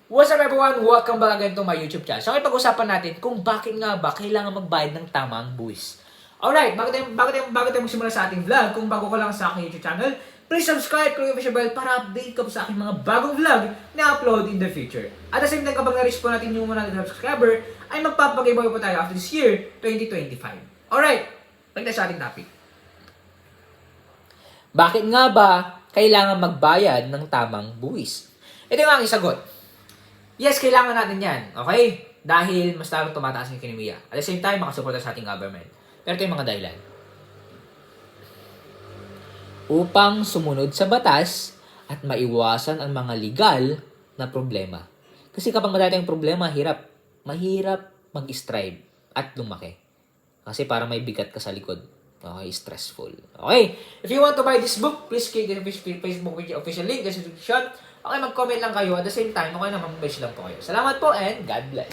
What's up everyone? Welcome back again to my YouTube channel. So, ngayon pag-usapan natin kung bakit nga ba kailangan magbayad ng tamang buwis. Alright, bago tayo magsimula sa ating vlog, kung bago ka lang sa aking YouTube channel, please subscribe, click yung bell para update ka sa aking mga bagong vlog na upload in the future. At the same time, kapag na-reach po natin yung 100 subscriber, ay magpapag-giveaway po tayo after this year, 2025. Alright, balik sa ating topic. Bakit nga ba kailangan magbayad ng tamang buwis? Ito yung aking sagot. Yes, kailangan natin yan. Okay? Dahil mas lalong tumataas ang ekonomiya. At the same time, makasuporta sa ating government. Pero ito yung mga dahilan. Upang sumunod sa batas at maiwasan ang mga legal na problema. Kasi kapag madami ang problema, mahirap mag-strive at lumaki. Kasi para may bigat ka sa likod. Okay, stressful. Okay, if you want to buy this book, please click the Facebook official link in the description. Okay, mag-comment lang kayo. At the same time, okay naman, mag-message lang po kayo. Salamat po and God bless.